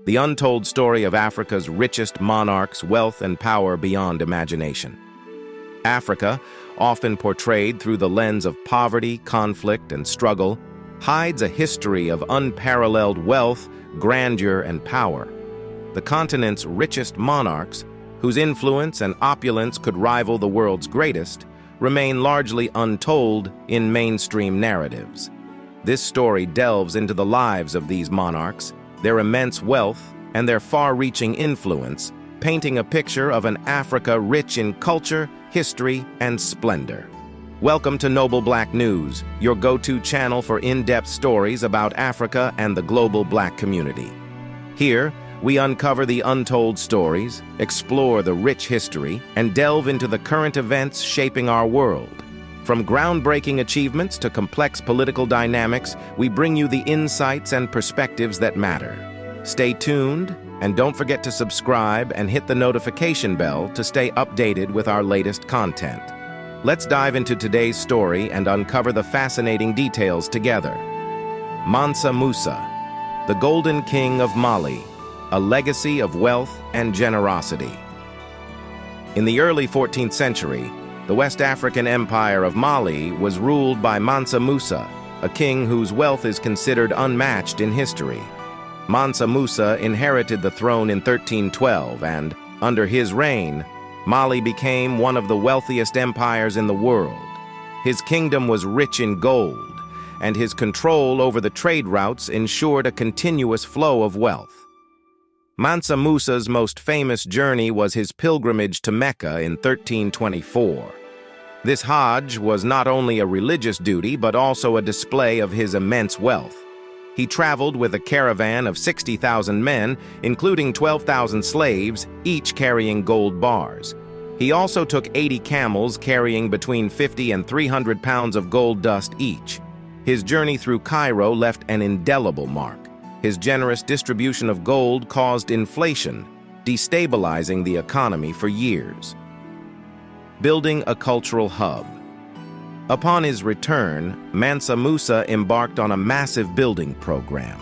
the untold story of Africa's richest monarchs, wealth and power beyond imagination. Africa, often portrayed through the lens of poverty, conflict, and struggle, hides a history of unparalleled wealth, grandeur, and power. The continent's richest monarchs, whose influence and opulence could rival the world's greatest, remain largely untold in mainstream narratives. This story delves into the lives of these monarchs, their immense wealth, and their far-reaching influence, painting a picture of an Africa rich in culture, history, and splendor. Welcome to Noble Black News, your go-to channel for in-depth stories about Africa and the global Black community. Here, we uncover the untold stories, explore the rich history, and delve into the current events shaping our world. From groundbreaking achievements to complex political dynamics, we bring you the insights and perspectives that matter. Stay tuned, and don't forget to subscribe and hit the notification bell to stay updated with our latest content. Let's dive into today's story and uncover the fascinating details together. Mansa Musa, the Golden King of Mali, a legacy of wealth and generosity. In the early 14th century, the West African Empire of Mali was ruled by Mansa Musa, a king whose wealth is considered unmatched in history. Mansa Musa inherited the throne in 1312, and, under his reign, Mali became one of the wealthiest empires in the world. His kingdom was rich in gold, and his control over the trade routes ensured a continuous flow of wealth. Mansa Musa's most famous journey was his pilgrimage to Mecca in 1324. This Hajj was not only a religious duty but also a display of his immense wealth. He traveled with a caravan of 60,000 men, including 12,000 slaves, each carrying gold bars. He also took 80 camels carrying between 50 and 300 pounds of gold dust each. His journey through Cairo left an indelible mark. His generous distribution of gold caused inflation, destabilizing the economy for years. Building a cultural hub. Upon his return, Mansa Musa embarked on a massive building program.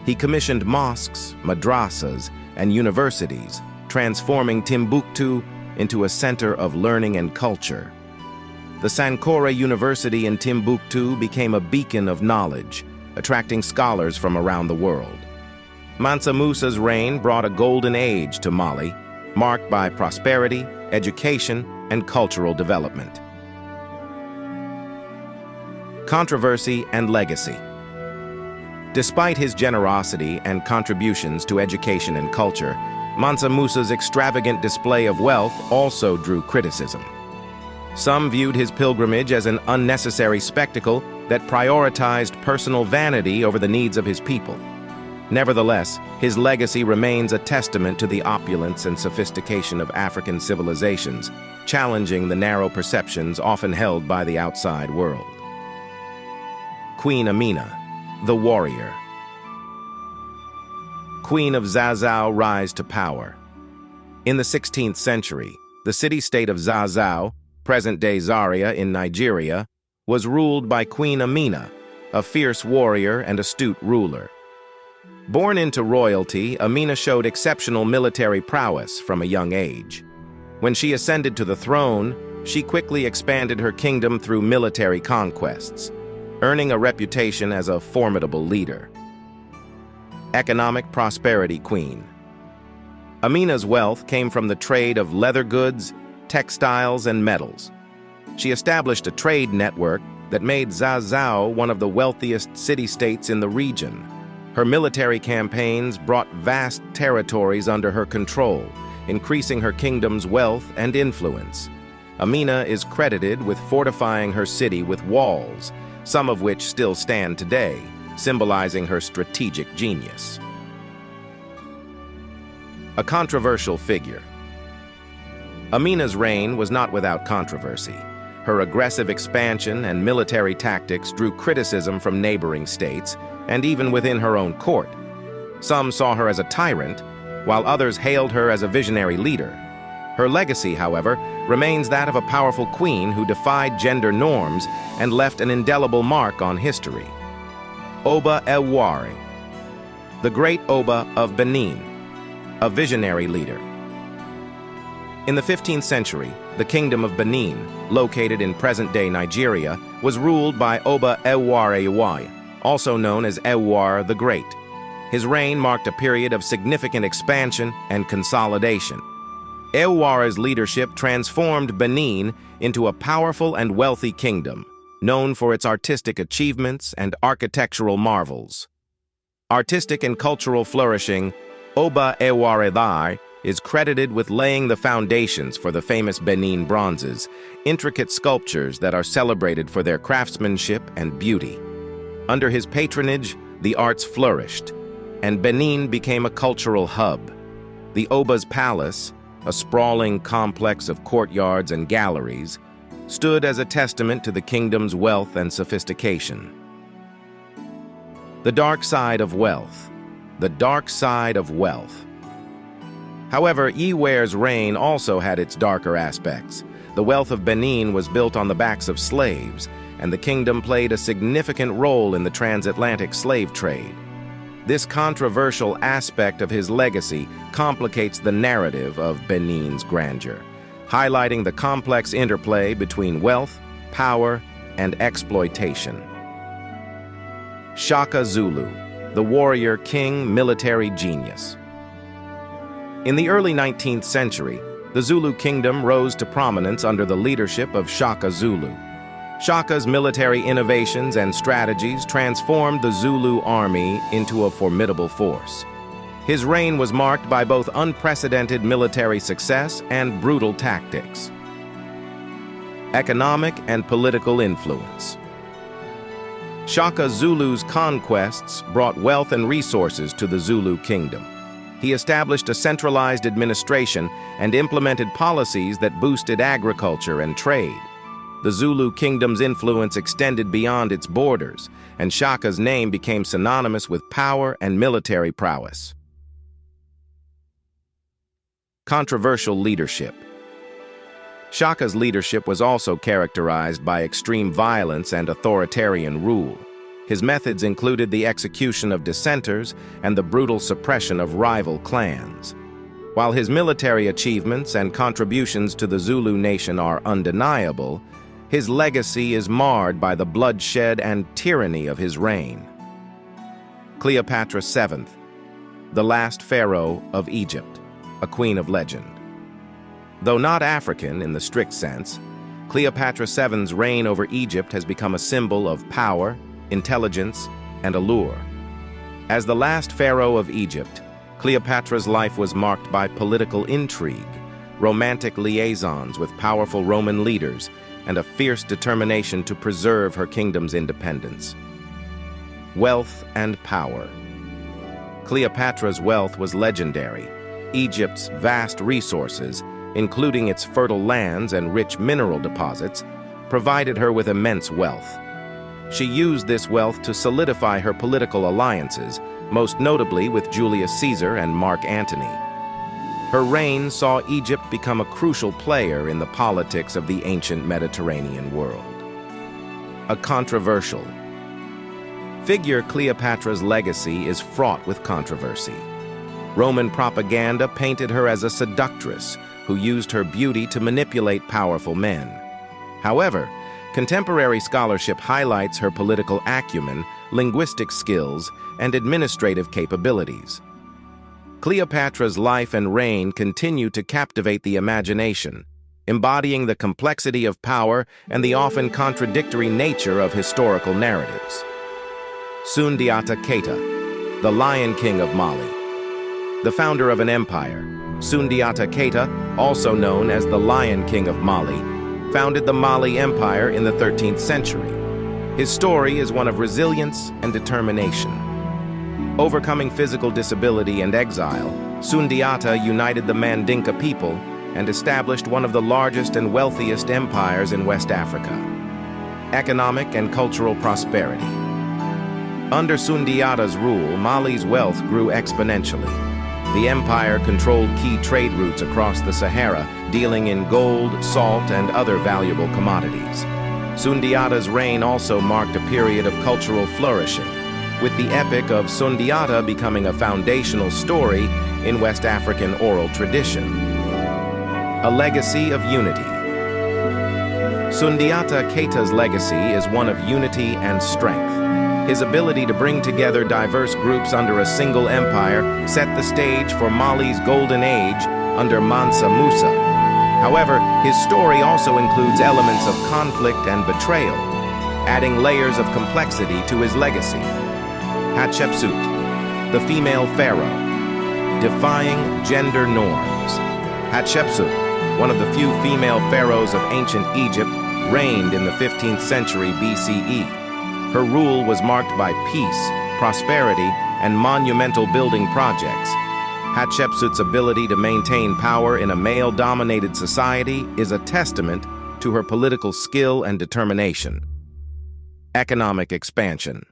He commissioned mosques, madrasas, and universities, transforming Timbuktu into a center of learning and culture. The Sankore University in Timbuktu became a beacon of knowledge, attracting scholars from around the world. Mansa Musa's reign brought a golden age to Mali, marked by prosperity, education, and cultural development. Controversy and legacy. Despite his generosity and contributions to education and culture, Mansa Musa's extravagant display of wealth also drew criticism. Some viewed his pilgrimage as an unnecessary spectacle that prioritized personal vanity over the needs of his people. Nevertheless, his legacy remains a testament to the opulence and sophistication of African civilizations, challenging the narrow perceptions often held by the outside world. Queen Amina, the warrior. Queen of Zazzau rise to power. In the 16th century, the city-state of Zazzau, present-day Zaria in Nigeria, was ruled by Queen Amina, a fierce warrior and astute ruler. Born into royalty, Amina showed exceptional military prowess from a young age. When she ascended to the throne, she quickly expanded her kingdom through military conquests, earning a reputation as a formidable leader. Economic prosperity queen. Amina's wealth came from the trade of leather goods, textiles, and metals. She established a trade network that made Zazzau one of the wealthiest city-states in the region. Her military campaigns brought vast territories under her control, increasing her kingdom's wealth and influence. Amina is credited with fortifying her city with walls, some of which still stand today, symbolizing her strategic genius. A controversial figure. Amina's reign was not without controversy. Her aggressive expansion and military tactics drew criticism from neighboring states, and even within her own court. Some saw her as a tyrant, while others hailed her as a visionary leader. Her legacy, however, remains that of a powerful queen who defied gender norms and left an indelible mark on history. Oba Ewari. The Great Oba of Benin, a visionary leader. In the 15th century, the Kingdom of Benin, located in present-day Nigeria, was ruled by Oba Ewuare, also known as Ewuare the Great. His reign marked a period of significant expansion and consolidation. Ewuare's leadership transformed Benin into a powerful and wealthy kingdom, known for its artistic achievements and architectural marvels. Artistic and cultural flourishing, Oba Ewuare is credited with laying the foundations for the famous Benin bronzes, intricate sculptures that are celebrated for their craftsmanship and beauty. Under his patronage, the arts flourished, and Benin became a cultural hub. The Oba's palace, a sprawling complex of courtyards and galleries, stood as a testament to the kingdom's wealth and sophistication. The dark side of wealth. The dark side of wealth. However, Ewuare's reign also had its darker aspects. The wealth of Benin was built on the backs of slaves, and the kingdom played a significant role in the transatlantic slave trade. This controversial aspect of his legacy complicates the narrative of Benin's grandeur, highlighting the complex interplay between wealth, power, and exploitation. Shaka Zulu, the warrior king, military genius. In the early 19th century, the Zulu kingdom rose to prominence under the leadership of Shaka Zulu. Shaka's military innovations and strategies transformed the Zulu army into a formidable force. His reign was marked by both unprecedented military success and brutal tactics. Economic and political influence. Shaka Zulu's conquests brought wealth and resources to the Zulu kingdom. He established a centralized administration and implemented policies that boosted agriculture and trade. The Zulu kingdom's influence extended beyond its borders, and Shaka's name became synonymous with power and military prowess. Controversial leadership. Shaka's leadership was also characterized by extreme violence and authoritarian rule. His methods included the execution of dissenters and the brutal suppression of rival clans. While his military achievements and contributions to the Zulu nation are undeniable, his legacy is marred by the bloodshed and tyranny of his reign. Cleopatra VII, the last pharaoh of Egypt, a queen of legend. Though not African in the strict sense, Cleopatra VII's reign over Egypt has become a symbol of power, intelligence, and allure. As the last pharaoh of Egypt, Cleopatra's life was marked by political intrigue, romantic liaisons with powerful Roman leaders, and a fierce determination to preserve her kingdom's independence. Wealth and power. Cleopatra's wealth was legendary. Egypt's vast resources, including its fertile lands and rich mineral deposits, provided her with immense wealth. She used this wealth to solidify her political alliances, most notably with Julius Caesar and Mark Antony. Her reign saw Egypt become a crucial player in the politics of the ancient Mediterranean world. A controversial figure, Cleopatra's legacy is fraught with controversy. Roman propaganda painted her as a seductress who used her beauty to manipulate powerful men. However, contemporary scholarship highlights her political acumen, linguistic skills, and administrative capabilities. Cleopatra's life and reign continue to captivate the imagination, embodying the complexity of power and the often contradictory nature of historical narratives. Sundiata Keita, the Lion King of Mali. The founder of an empire, Sundiata Keita, also known as the Lion King of Mali, founded the Mali Empire in the 13th century. His story is one of resilience and determination. Overcoming physical disability and exile, Sundiata united the Mandinka people and established one of the largest and wealthiest empires in West Africa. Economic and cultural prosperity. Under Sundiata's rule, Mali's wealth grew exponentially. The empire controlled key trade routes across the Sahara, dealing in gold, salt, and other valuable commodities. Sundiata's reign also marked a period of cultural flourishing. with the epic of Sundiata becoming a foundational story in West African oral tradition. A legacy of unity. Sundiata Keita's legacy is one of unity and strength. His ability to bring together diverse groups under a single empire set the stage for Mali's golden age under Mansa Musa. However, his story also includes elements of conflict and betrayal, adding layers of complexity to his legacy. Hatshepsut, the female pharaoh, defying gender norms. Hatshepsut, one of the few female pharaohs of ancient Egypt, reigned in the 15th century BCE. Her rule was marked by peace, prosperity, and monumental building projects. Hatshepsut's ability to maintain power in a male-dominated society is a testament to her political skill and determination. Economic expansion.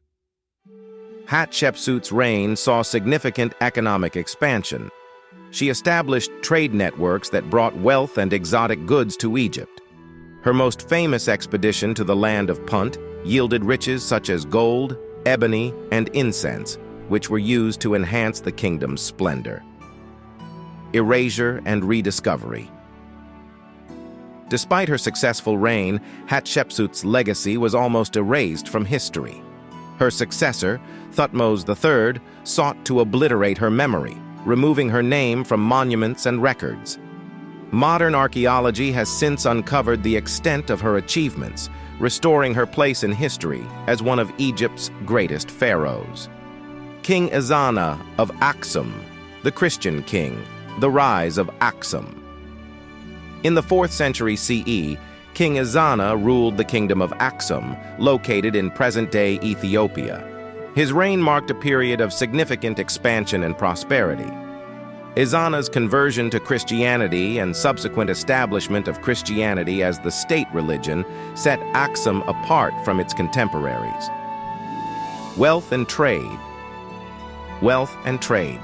Hatshepsut's reign saw significant economic expansion. She established trade networks that brought wealth and exotic goods to Egypt. Her most famous expedition to the land of Punt yielded riches such as gold, ebony, and incense, which were used to enhance the kingdom's splendor. Erasure and rediscovery. Despite her successful reign, Hatshepsut's legacy was almost erased from history. Her successor, Thutmose III, sought to obliterate her memory, removing her name from monuments and records. Modern archaeology has since uncovered the extent of her achievements, restoring her place in history as one of Egypt's greatest pharaohs. King Ezana of Aksum, the Christian king, the rise of Aksum. In the 4th century CE, King Ezana ruled the kingdom of Aksum, located in present-day Ethiopia. His reign marked a period of significant expansion and prosperity. Ezana's conversion to Christianity and subsequent establishment of Christianity as the state religion set Aksum apart from its contemporaries. Wealth and trade. Wealth and trade.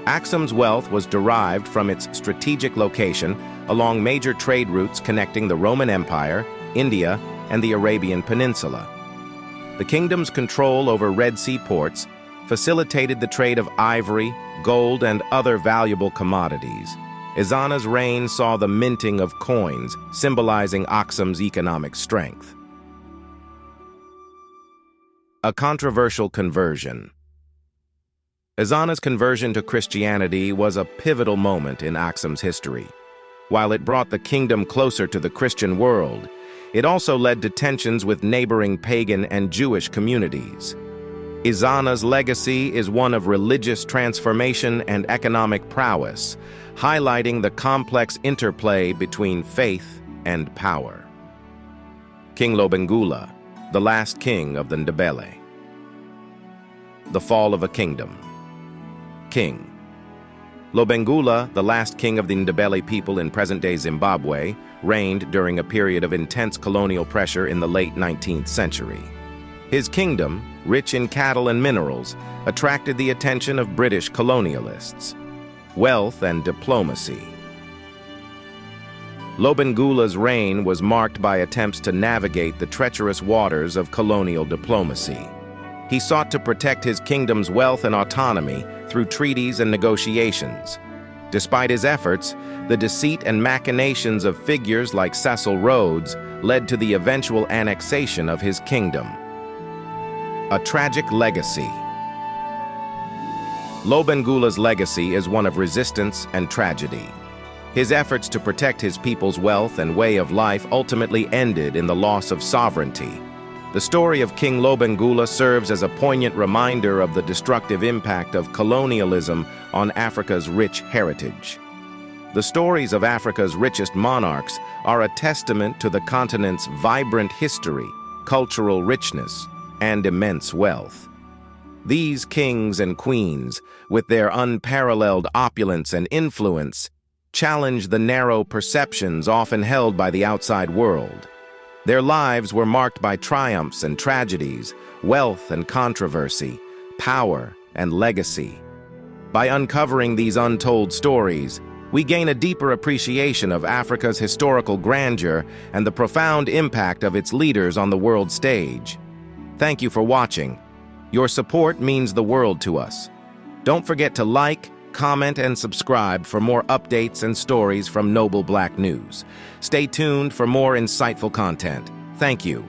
Aksum's wealth was derived from its strategic location along major trade routes connecting the Roman Empire, India, and the Arabian Peninsula. The kingdom's control over Red Sea ports facilitated the trade of ivory, gold, and other valuable commodities. Ezana's reign saw the minting of coins, symbolizing Aksum's economic strength. A controversial conversion. Ezana's conversion to Christianity was a pivotal moment in Aksum's history. While it brought the kingdom closer to the Christian world, it also led to tensions with neighboring pagan and Jewish communities. Ezana's legacy is one of religious transformation and economic prowess, highlighting the complex interplay between faith and power. King Lobengula, the last king of the Ndebele. The fall of a kingdom. King. Lobengula, the last king of the Ndebele people in present-day Zimbabwe, reigned during a period of intense colonial pressure in the late 19th century. His kingdom, rich in cattle and minerals, attracted the attention of British colonialists. Wealth and diplomacy. Lobengula's reign was marked by attempts to navigate the treacherous waters of colonial diplomacy. He sought to protect his kingdom's wealth and autonomy through treaties and negotiations. Despite his efforts, the deceit and machinations of figures like Cecil Rhodes led to the eventual annexation of his kingdom. A tragic legacy. Lobengula's legacy is one of resistance and tragedy. His efforts to protect his people's wealth and way of life ultimately ended in the loss of sovereignty. The story of King Lobengula serves as a poignant reminder of the destructive impact of colonialism on Africa's rich heritage. The stories of Africa's richest monarchs are a testament to the continent's vibrant history, cultural richness, and immense wealth. These kings and queens, with their unparalleled opulence and influence, challenge the narrow perceptions often held by the outside world. Their lives were marked by triumphs and tragedies, wealth and controversy, power and legacy. By uncovering these untold stories, we gain a deeper appreciation of Africa's historical grandeur and the profound impact of its leaders on the world stage. Thank you for watching. Your support means the world to us. Don't forget to like, comment, and subscribe for more updates and stories from Noble Black News. Stay tuned for more insightful content. Thank you.